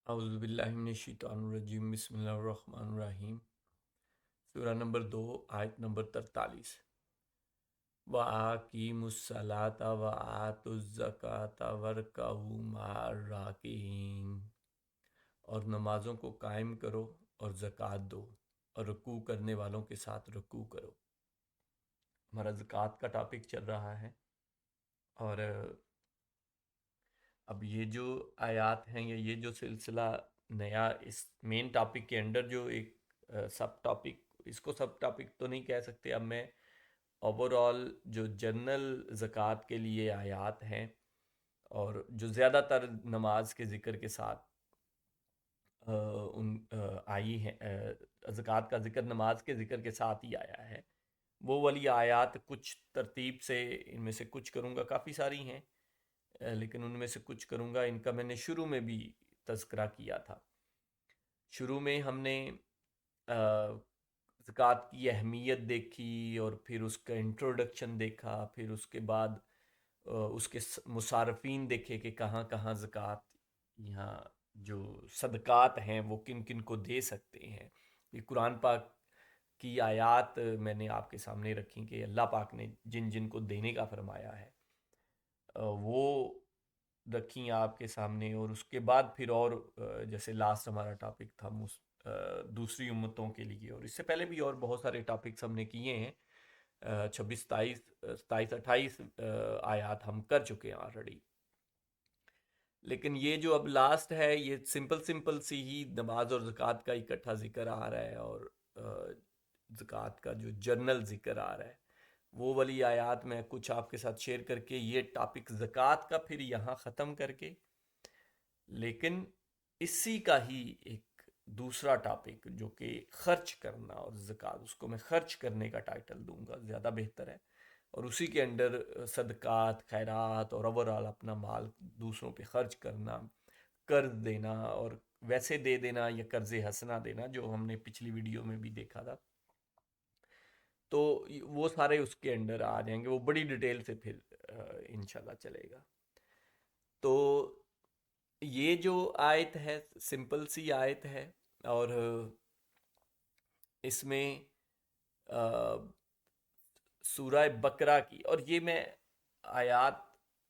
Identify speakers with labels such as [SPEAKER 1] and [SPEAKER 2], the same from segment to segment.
[SPEAKER 1] اعوذ باللہ من الشیطان الرجیم، بسم اللہ الرحمن الرحیم۔ سورہ نمبر 2، آیت نمبر 43۔ وَأَقِیمُوا الصَّلَاةَ وَآتُوا الزَّکَاةَ وَارْکَعُوا مَعَ الرَّاکعِینَ، اور نمازوں کو قائم کرو اور زکوٰۃ دو اور رکوع کرنے والوں کے ساتھ رکوع کرو۔ ہمارا زکوٰۃ کا ٹاپک چل رہا ہے، اور اب یہ جو آیات ہیں یا یہ جو سلسلہ نیا اس مین ٹاپک کے انڈر جو ایک سب ٹاپک، اس کو سب ٹاپک تو نہیں کہہ سکتے، اب میں اوور آل جو جنرل زکوٰۃ کے لیے آیات ہیں اور جو زیادہ تر نماز کے ذکر کے ساتھ آئی ہیں، زکوٰۃ کا ذکر نماز کے ذکر کے ساتھ ہی آیا ہے، وہ والی آیات کچھ ترتیب سے ان میں سے کچھ کروں گا، کافی ساری ہیں لیکن ان میں سے کچھ کروں گا۔ ان کا میں نے شروع میں بھی تذکرہ کیا تھا۔ شروع میں ہم نے زکوٰۃ کی اہمیت دیکھی، اور پھر اس کا انٹروڈکشن دیکھا، پھر اس کے بعد اس کے مصارفین دیکھے کہ کہاں کہاں زکوٰۃ، یہاں جو صدقات ہیں وہ کن کن کو دے سکتے ہیں۔ یہ قرآن پاک کی آیات میں نے آپ کے سامنے رکھی کہ اللہ پاک نے جن جن کو دینے کا فرمایا ہے وہ رکھیں آپ کے سامنے۔ اور اس کے بعد پھر اور جیسے لاسٹ ہمارا ٹاپک تھا دوسری امتوں کے لیے، اور اس سے پہلے بھی اور بہت سارے ٹاپکس ہم نے کیے ہیں، 26 27 28 آیات ہم کر چکے ہیں آلریڈی۔ لیکن یہ جو اب لاسٹ ہے، یہ سمپل سمپل سی ہی نماز اور زکوٰۃ کا اکٹھا ذکر آ رہا ہے، اور زکوٰۃ کا جو جرنل ذکر آ رہا ہے وہ والی آیات میں کچھ آپ کے ساتھ شیئر کر کے یہ ٹاپک زکوٰۃ کا پھر یہاں ختم کر کے، لیکن اسی کا ہی ایک دوسرا ٹاپک جو کہ خرچ کرنا اور زکوٰۃ، اس کو میں خرچ کرنے کا ٹائٹل دوں گا، زیادہ بہتر ہے، اور اسی کے انڈر صدقات، خیرات اور اوورال اپنا مال دوسروں پہ خرچ کرنا، قرض دینا اور ویسے دے دینا یا قرض حسنہ دینا، جو ہم نے پچھلی ویڈیو میں بھی دیکھا تھا، تو وہ سارے اس کے انڈر آ جائیں گے، وہ بڑی ڈیٹیل سے پھر انشاءاللہ چلے گا۔ تو یہ جو آیت ہے سمپل سی آیت ہے، اور اس میں سورہ بقرہ کی، اور یہ میں آیات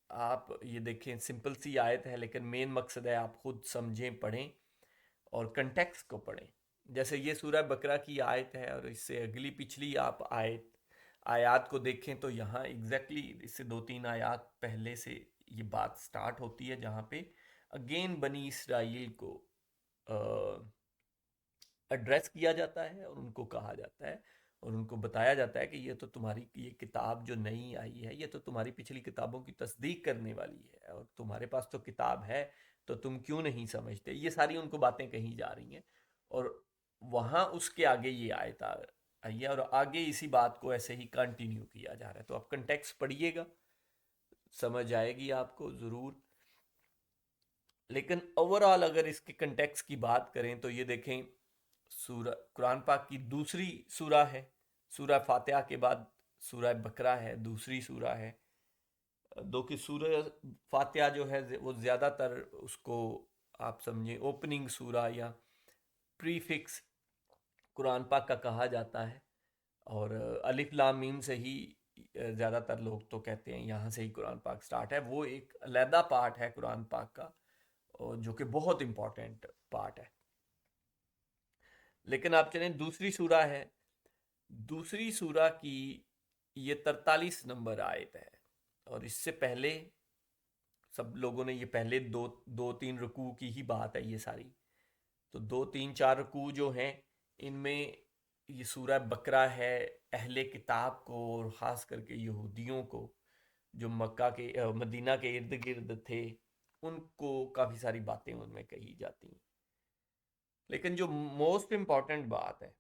[SPEAKER 1] آپ یہ دیکھیں سمپل سی آیت ہے، لیکن مین مقصد ہے آپ خود سمجھیں، پڑھیں اور کنٹیکس کو پڑھیں۔ جیسے یہ سورہ بقرہ کی آیت ہے، اور اس سے اگلی پچھلی آپ آیات کو دیکھیں تو یہاں ایگزیکٹلی اس سے 2 3 آیات پہلے سے یہ بات سٹارٹ ہوتی ہے، جہاں پہ اگین بنی اسرائیل کو ایڈریس کیا جاتا ہے، اور ان کو کہا جاتا ہے اور ان کو بتایا جاتا ہے کہ یہ تو تمہاری یہ کتاب جو نئی آئی ہے، یہ تو تمہاری پچھلی کتابوں کی تصدیق کرنے والی ہے، اور تمہارے پاس تو کتاب ہے تو تم کیوں نہیں سمجھتے۔ یہ ساری ان کو باتیں کہی جا رہی ہیں، اور وہاں اس کے آگے یہ آیت آئی ہے، اور آگے اسی بات کو ایسے ہی کنٹینیو کیا جا رہا ہے۔ تو آپ کنٹیکس پڑھیے گا، سمجھ آئے گی آپ کو ضرور۔ لیکن اوورآل اگر اس کے کنٹیکس کی بات کریں تو یہ دیکھیں، سورہ قرآن پاک کی دوسری سورہ ہے، سورہ فاتحہ کے بعد سورہ بقرہ ہے، دوسری سورہ ہے، دو کہ سورہ فاتحہ جو ہے وہ زیادہ تر اس کو آپ سمجھیں اوپننگ سورہ یا پری فکس قرآن پاک کا کہا جاتا ہے، اور الف لام میم سے ہی زیادہ تر لوگ تو کہتے ہیں یہاں سے ہی قرآن پاک سٹارٹ ہے۔ وہ ایک علیحدہ پارٹ ہے قرآن پاک کا، جو کہ بہت امپورٹنٹ پارٹ ہے۔ لیکن آپ چلیں دوسری سورہ ہے، دوسری سورہ کی یہ 43 نمبر آیت ہے، اور اس سے پہلے سب لوگوں نے یہ پہلے دو تین رکوع کی ہی بات ہے یہ ساری، تو 2 3 4 رکوع جو ہیں ان میں یہ سورہ بقرہ ہے اہل کتاب کو، اور خاص کر کے یہودیوں کو جو مکہ کے مدینہ کے ارد گرد تھے، ان کو کافی ساری باتیں ان میں کہی جاتی ہیں۔ لیکن جو موسٹ امپورٹنٹ بات ہے،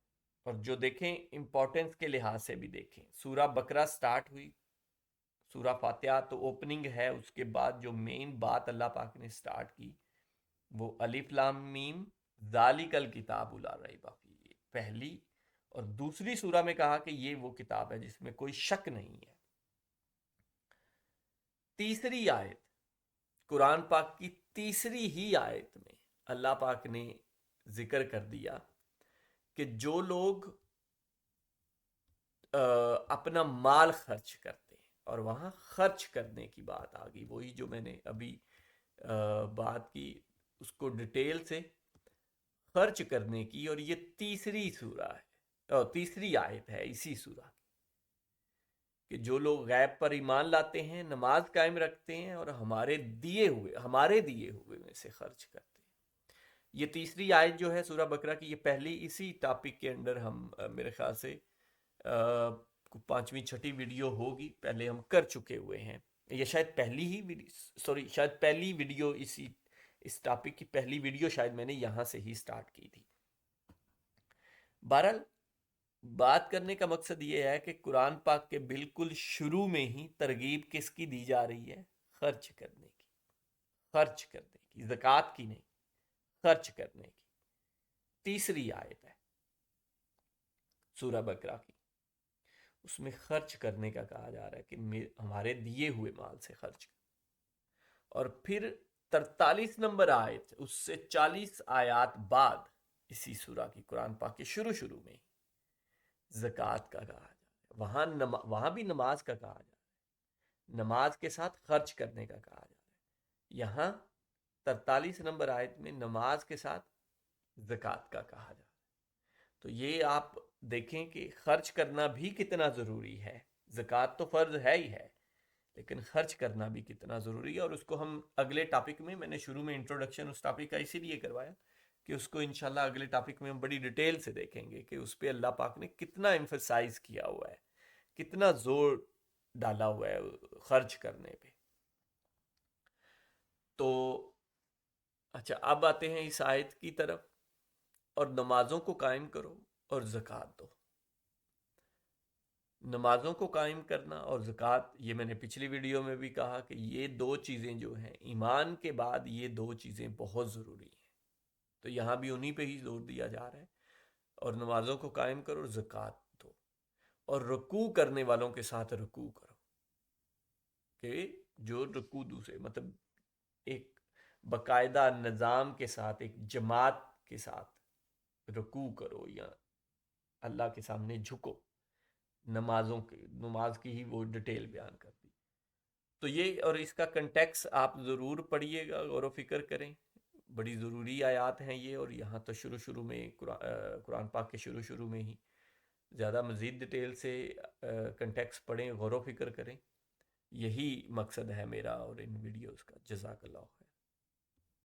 [SPEAKER 1] اور جو دیکھیں امپورٹنس کے لحاظ سے بھی دیکھیں، سورہ بقرہ سٹارٹ ہوئی، سورہ فاتحہ تو اوپننگ ہے، اس کے بعد جو مین بات اللہ پاک نے سٹارٹ کی وہ الف لام میم ذالک الکتاب لا ریب فیہ، پہلی اور دوسری سورہ میں کہا کہ یہ وہ کتاب ہے جس میں کوئی شک نہیں ہے۔ تیسری آیت قرآن پاک کی تیسری ہی آیت میں اللہ پاک نے ذکر کر دیا کہ جو لوگ اپنا مال خرچ کرتے ہیں، اور وہاں خرچ کرنے کی بات آ گئی، وہی جو میں نے ابھی بات کی اس کو ڈیٹیل سے، خرچ کرنے کی، اور یہ تیسری سورہ ہے اور تیسری آیت ہے اسی سورہ کی، کہ جو لوگ غیب پر ایمان لاتے ہیں، نماز قائم رکھتے ہیں اور ہمارے دیے ہوئے میں سے خرچ کرتے ہیں۔ یہ تیسری آیت جو ہے سورہ بقرہ کی، یہ پہلی اسی ٹاپک کے اندر ہم میرے خیال سے پانچویں چھٹی ویڈیو ہوگی، پہلے ہم کر چکے ہوئے ہیں، یہ شاید پہلی ہی شاید پہلی ویڈیو اس ٹاپک کی پہلی ویڈیو شاید میں نے یہاں سے ہی سٹارٹ کی تھی۔ بہرحال بات کرنے کا مقصد یہ ہے کہ قرآن پاک کے بالکل شروع میں ہی ترغیب کس کی دی جا رہی ہے؟ خرچ کرنے کی، خرچ کرنے کی، زکوٰۃ کی نہیں، خرچ کرنے کی۔ تیسری آیت ہے سورہ بقرہ کی، اس میں خرچ کرنے کا کہا جا رہا ہے کہ ہمارے دیے ہوئے مال سے خرچ کر۔ اور پھر 43 نمبر آیت، اس سے 40 آیات بعد اسی سورہ کی قرآن پاک کے شروع میں زکوٰۃ کا کہا جا رہا ہے، وہاں بھی نماز کا کہا جا رہا ہے، نماز کے ساتھ خرچ کرنے کا کہا جا رہا ہے۔ یہاں 43 نمبر آیت میں نماز کے ساتھ زکوٰۃ کا کہا جا رہا ہے۔ تو یہ آپ دیکھیں کہ خرچ کرنا بھی کتنا ضروری ہے، زکوٰۃ تو فرض ہے ہی ہے، لیکن خرچ کرنا بھی کتنا ضروری ہے، اور اس کو ہم اگلے ٹاپک میں نے شروع میں انٹروڈکشن اس ٹاپک کا اسی لیے کروایا کہ اس کو انشاءاللہ اگلے ٹاپک میں ہم بڑی ڈیٹیل سے دیکھیں گے کہ اس پہ اللہ پاک نے کتنا ایمفسائز کیا ہوا ہے، کتنا زور ڈالا ہوا ہے خرچ کرنے پہ۔ تو اچھا، اب آتے ہیں اس آیت کی طرف، اور نمازوں کو قائم کرو اور زکوٰۃ دو۔ نمازوں کو قائم کرنا اور زکوٰۃ، یہ میں نے پچھلی ویڈیو میں بھی کہا کہ یہ دو چیزیں جو ہیں ایمان کے بعد، یہ دو چیزیں بہت ضروری ہیں، تو یہاں بھی انہی پہ ہی زور دیا جا رہا ہے۔ اور نمازوں کو قائم کرو اور زکوٰۃ دو، اور رکوع کرنے والوں کے ساتھ رکوع کرو، کہ جو رکوع دوسرے مطلب ایک باقاعدہ نظام کے ساتھ، ایک جماعت کے ساتھ رکوع کرو یا اللہ کے سامنے جھکو۔ نماز کی ہی وہ ڈیٹیل بیان کر دی۔ تو یہ، اور اس کا کنٹیکس آپ ضرور پڑھیے گا، غور و فکر کریں، بڑی ضروری آیات ہیں یہ، اور یہاں تو شروع میں قرآن پاک کے شروع میں ہی زیادہ مزید ڈیٹیل سے کنٹیکس پڑھیں، غور و فکر کریں، یہی مقصد ہے میرا اور ان ویڈیوز کا۔ جزاک اللہ خیر۔